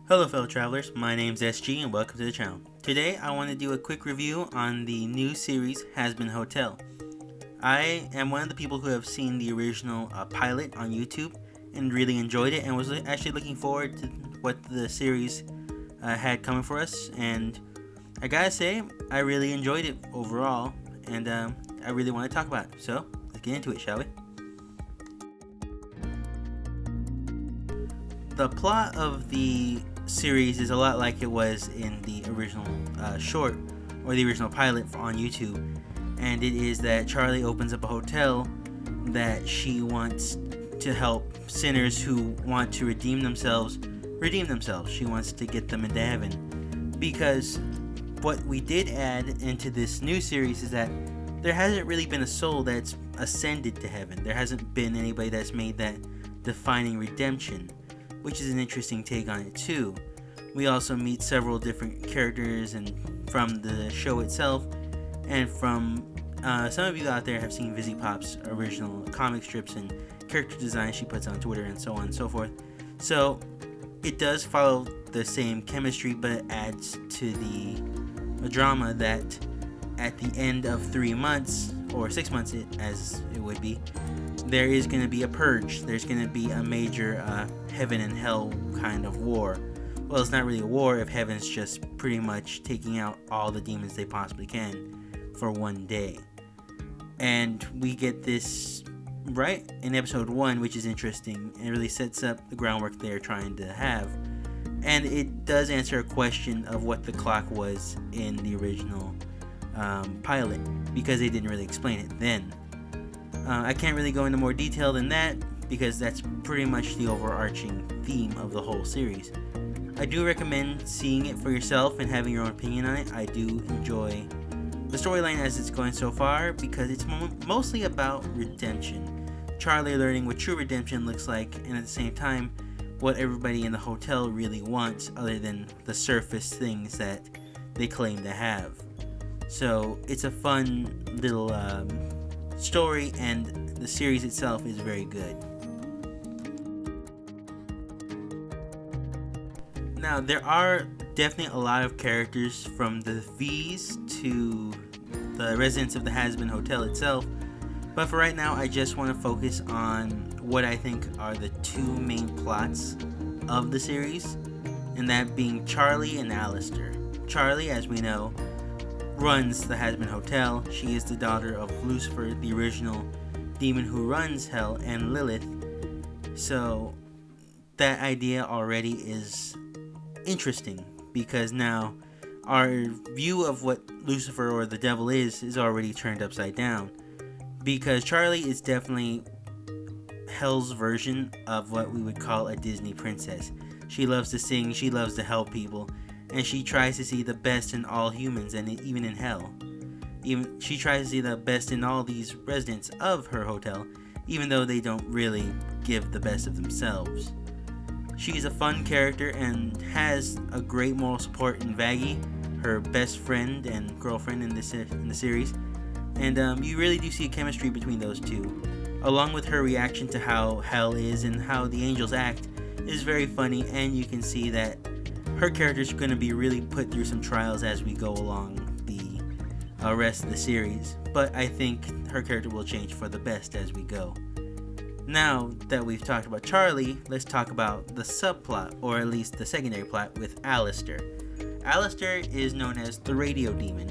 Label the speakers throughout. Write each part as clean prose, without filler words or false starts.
Speaker 1: Hello fellow travelers, my name's SG and welcome to the channel. Today I want to do a quick review on the new series Hazbin Hotel. I am one of the people who have seen the original pilot on YouTube and really enjoyed it and was actually looking forward to what the series had coming for us, and I gotta say I really enjoyed it overall, and I really want to talk about it, so let's get into it, shall we? The plot of the series is a lot like it was in the original short or the original pilot on YouTube, and it is that Charlie opens up a hotel that she wants to help sinners who want to redeem themselves. She wants to get them into heaven, because what we did add into this new series is that there hasn't really been a soul that's ascended to heaven. There hasn't been anybody that's made that defining redemption, which is an interesting take on it too. We also meet several different characters and from the show itself, and from some of you out there have seen Vizzy Pop's original comic strips and character design she puts on Twitter and so on and so forth. So it does follow the same chemistry, but it adds to the drama that at the end of 3 months, or 6 months as it would be, there is going to be a purge. There's going to be a major heaven and hell kind of war. Well, it's not really a war if heaven's just pretty much taking out all the demons they possibly can for one day. And we get this right in episode 1, which is interesting and really sets up the groundwork they're trying to have. And it does answer a question of what the clock was in the original pilot, because they didn't really explain it then. I can't really go into more detail than that, because that's pretty much the overarching theme of the whole series. I do recommend seeing it for yourself and having your own opinion on it. I do enjoy the storyline as it's going so far, because it's mostly about redemption. Charlie learning what true redemption looks like, and at the same time, what everybody in the hotel really wants, other than the surface things that they claim to have. So it's a fun little story, and the series itself is very good. Now, there are definitely a lot of characters, from the V's to the residents of the Hazbin Hotel itself, but for right now I just want to focus on what I think are the two main plots of the series, and that being Charlie and Alistair. Charlie, as we know, runs the Hazbin Hotel. She is the daughter of Lucifer, the original demon who runs hell, and Lilith. So that idea already is interesting, because now our view of what Lucifer or the devil is already turned upside down, because Charlie is definitely hell's version of what we would call a Disney princess. She loves to sing, she loves to help people, and she tries to see the best in all humans, and even in hell. Even she tries to see the best in all these residents of her hotel, even though they don't really give the best of themselves. She's a fun character and has a great moral support in Vaggie, her best friend and girlfriend in the series, and you really do see a chemistry between those two, along with her reaction to how hell is and how the angels act is very funny, and you can see that her character is going to be really put through some trials as we go along the rest of the series, but I think her character will change for the best as we go. Now that we've talked about Charlie, let's talk about the subplot, or at least the secondary plot, with Alistair. Alistair is known as the radio demon.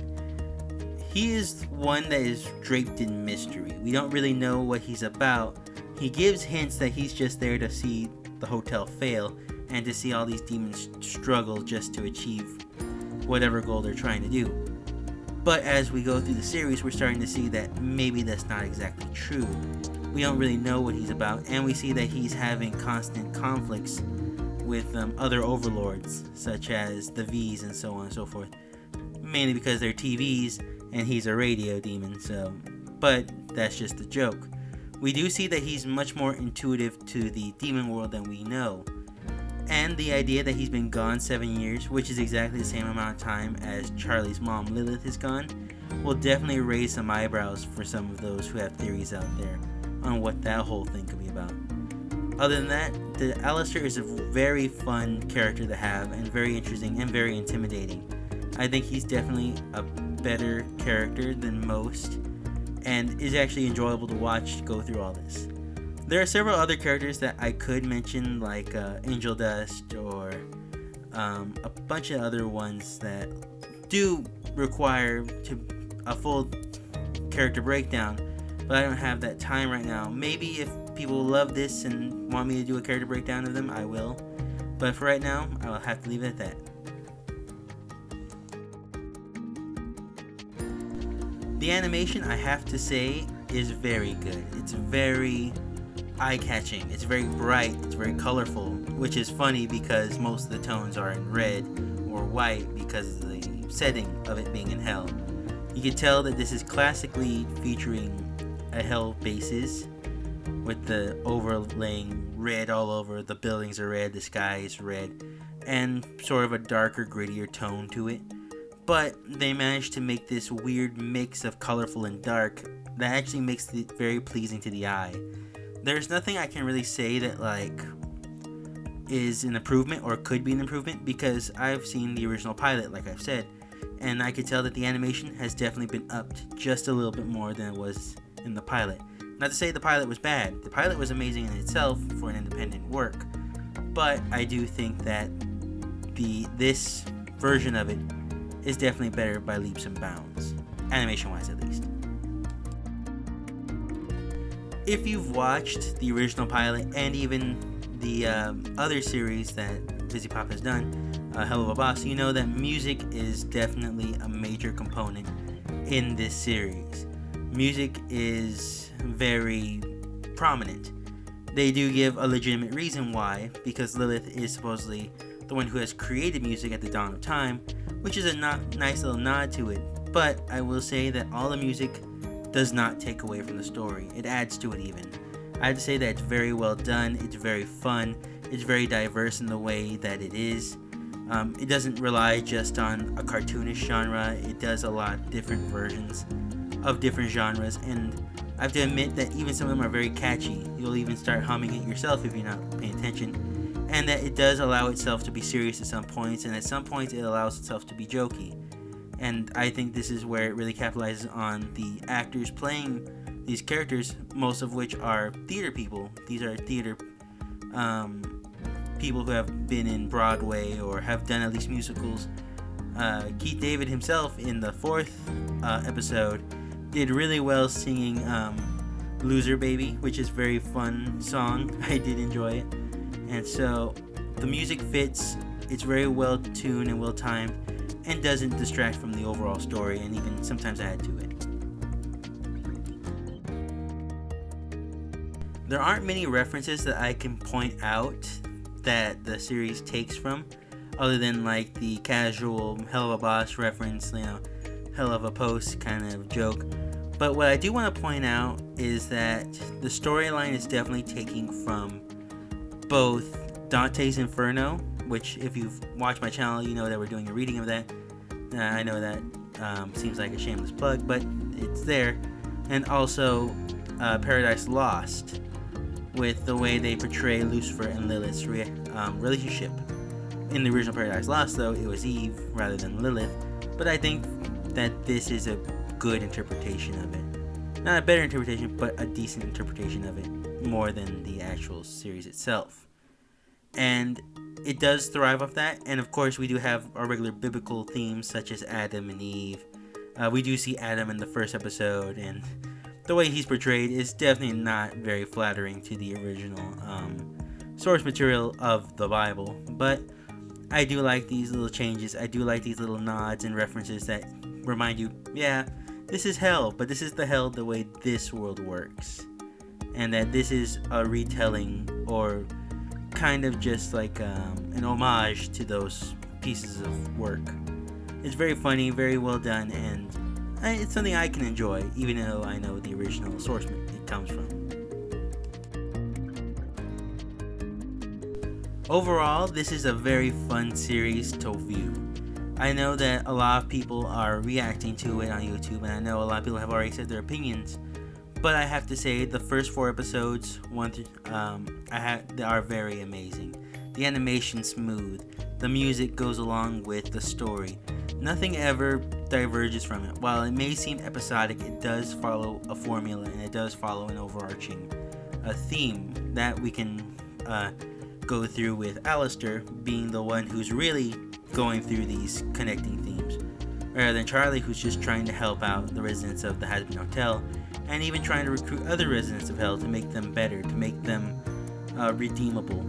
Speaker 1: He is one that is draped in mystery. We don't really know what he's about. He gives hints that he's just there to see the hotel fail, and to see all these demons struggle just to achieve whatever goal they're trying to do. But as we go through the series, we're starting to see that maybe that's not exactly true. We don't really know what he's about, and we see that he's having constant conflicts with other overlords, such as the V's and so on and so forth, mainly because they're TVs and he's a radio demon, but that's just a joke. We do see that he's much more intuitive to the demon world than we know, and the idea that he's been gone 7 years, which is exactly the same amount of time as Charlie's mom Lilith is gone, will definitely raise some eyebrows for some of those who have theories out there on what that whole thing could be about. Other than that, the Alistair is a very fun character to have and very interesting and very intimidating. I think he's definitely a better character than most and is actually enjoyable to watch go through all this. There are several other characters that I could mention, like Angel Dust or a bunch of other ones that do require a full character breakdown, but I don't have that time right now. Maybe if people love this and want me to do a character breakdown of them, I will. But for right now, I will have to leave it at that. The animation, I have to say, is very good. It's very eye-catching. It's very bright. It's very colorful, which is funny because most of the tones are in red or white because of the setting of it being in hell. You can tell that this is classically featuring a hell basis with the overlaying red all over. The buildings are red, the sky is red, and sort of a darker, grittier tone to it. But they managed to make this weird mix of colorful and dark that actually makes it very pleasing to the eye. There's nothing I can really say that is an improvement or could be an improvement because I've seen the original pilot, like I've said, and I could tell that the animation has definitely been upped just a little bit more than it was in the pilot. Not to say the pilot was bad. The pilot was amazing in itself for an independent work, but I do think that this version of it is definitely better by leaps and bounds, animation-wise at least. If you've watched the original pilot and even the other series that Busy Pop has done, Hell of a Boss, you know that music is definitely a major component in this series. Music is very prominent. They do give a legitimate reason why, because Lilith is supposedly the one who has created music at the dawn of time, which is a nice little nod to it. But I will say that all the music does not take away from the story. It adds to it even. I have to say that it's very well done, it's very fun, it's very diverse in the way that it is. It doesn't rely just on a cartoonish genre, it does a lot of different versions of different genres, and I have to admit that even some of them are very catchy. You'll even start humming it yourself if you're not paying attention, and that it does allow itself to be serious at some points, and at some points it allows itself to be jokey. And I think this is where it really capitalizes on the actors playing these characters, most of which are theater people. These are theater people who have been in Broadway or have done at least musicals. Keith David himself in the 4th episode did really well singing Loser Baby, which is a very fun song. I did enjoy it. And so the music fits, it's very well tuned and well timed, and doesn't distract from the overall story, and even sometimes add to it. There aren't many references that I can point out that the series takes from, other than like the casual Hell of a Boss reference, Hell of a Post kind of joke. But what I do want to point out is that the storyline is definitely taking from both Dante's Inferno, which if you've watched my channel, you know that we're doing a reading of that. I know that seems like a shameless plug, but it's there. And also Paradise Lost, with the way they portray Lucifer and Lilith's relationship. In the original Paradise Lost, though, it was Eve rather than Lilith, but I think that this is a good interpretation of it. Not a better interpretation, but a decent interpretation of it, more than the actual series itself. And it does thrive off that, and of course we do have our regular biblical themes such as Adam and Eve. We do see Adam in the first episode, and the way he's portrayed is definitely not very flattering to the original source material of the Bible, but I do like these little changes. I do like these little nods and references that remind you, yeah, this is hell, but this is the hell the way this world works, and that this is a retelling or kind of just like an homage to those pieces of work. It's very funny, very well done, and it's something I can enjoy, even though I know the original source it comes from. Overall, this is a very fun series to view. I know that a lot of people are reacting to it on YouTube, and I know a lot of people have already said their opinions, But I have to say, the first 4 episodes, they are very amazing. The animation's smooth. The music goes along with the story. Nothing ever diverges from it. While it may seem episodic, it does follow a formula, and it does follow an overarching theme that we can go through, with Alistair being the one who's really going through these connecting themes, rather than Charlie, who's just trying to help out the residents of the Hazbin Hotel, and even trying to recruit other residents of Hell to make them better, to make them redeemable.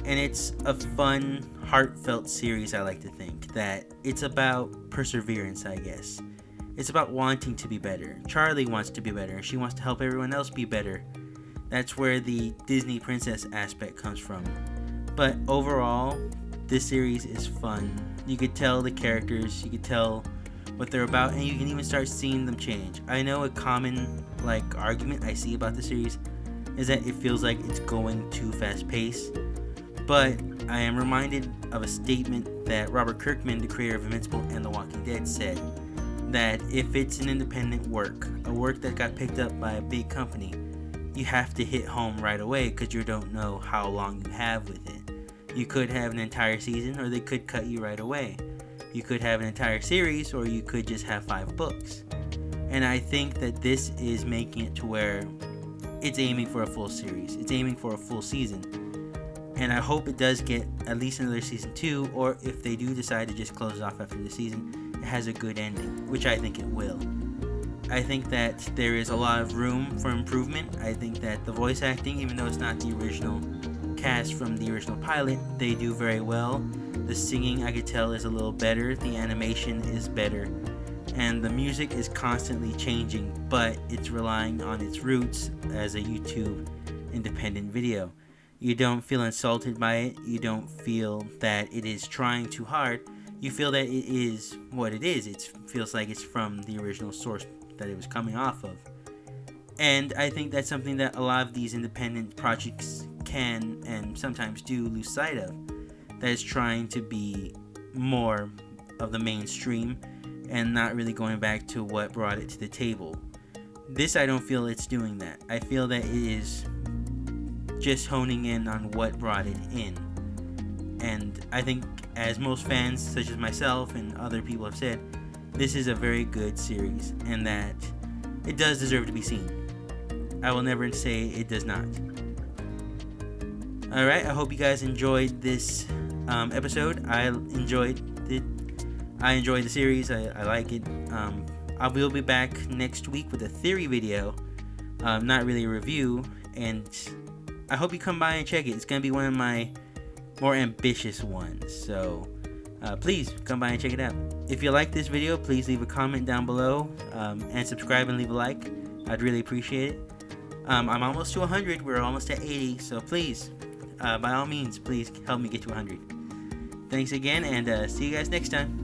Speaker 1: And it's a fun, heartfelt series, I like to think. That it's about perseverance, I guess. It's about wanting to be better. Charlie wants to be better, and she wants to help everyone else be better. That's where the Disney princess aspect comes from. But overall, this series is fun. You could tell the characters, you could tell what they're about, and you can even start seeing them change. I know a common argument I see about the series is that it feels like it's going too fast paced, but I am reminded of a statement that Robert Kirkman, the creator of Invincible and The Walking Dead, said, that if it's an independent work, a work that got picked up by a big company, you have to hit home right away, because you don't know how long you have with it. You could have an entire season, or they could cut you right away. You could have an entire series, or you could just have 5 books. And I think that this is making it to where it's aiming for a full series. It's aiming for a full season. And I hope it does get at least another season 2, or if they do decide to just close it off after the season, it has a good ending, which I think it will. I think that there is a lot of room for improvement. I think that the voice acting, even though it's not the original cast from the original pilot, they do very well. The singing, I could tell, is a little better. The animation is better. And the music is constantly changing, but it's relying on its roots as a YouTube independent video. You don't feel insulted by it. You don't feel that it is trying too hard. You feel that it is what it is. It feels like it's from the original source that it was coming off of. And I think that's something that a lot of these independent projects can and sometimes do lose sight of. That is trying to be more of the mainstream and not really going back to what brought it to the table. This, I don't feel it's doing that. I feel that it is just honing in on what brought it in. And I think, as most fans, such as myself and other people have said, this is a very good series, and that it does deserve to be seen. I will never say it does not. Alright, I hope you guys enjoyed this episode. I enjoyed it. I enjoyed the series. I like it. I will be back next week with a theory video, not really a review, and I hope you come by and check it. It's going to be one of my more ambitious ones, so please come by and check it out. If you like this video, please leave a comment down below, and subscribe and leave a like. I'd really appreciate it. I'm almost to 100. We're almost at 80, so please, by all means, please help me get to 100. Thanks again, and see you guys next time.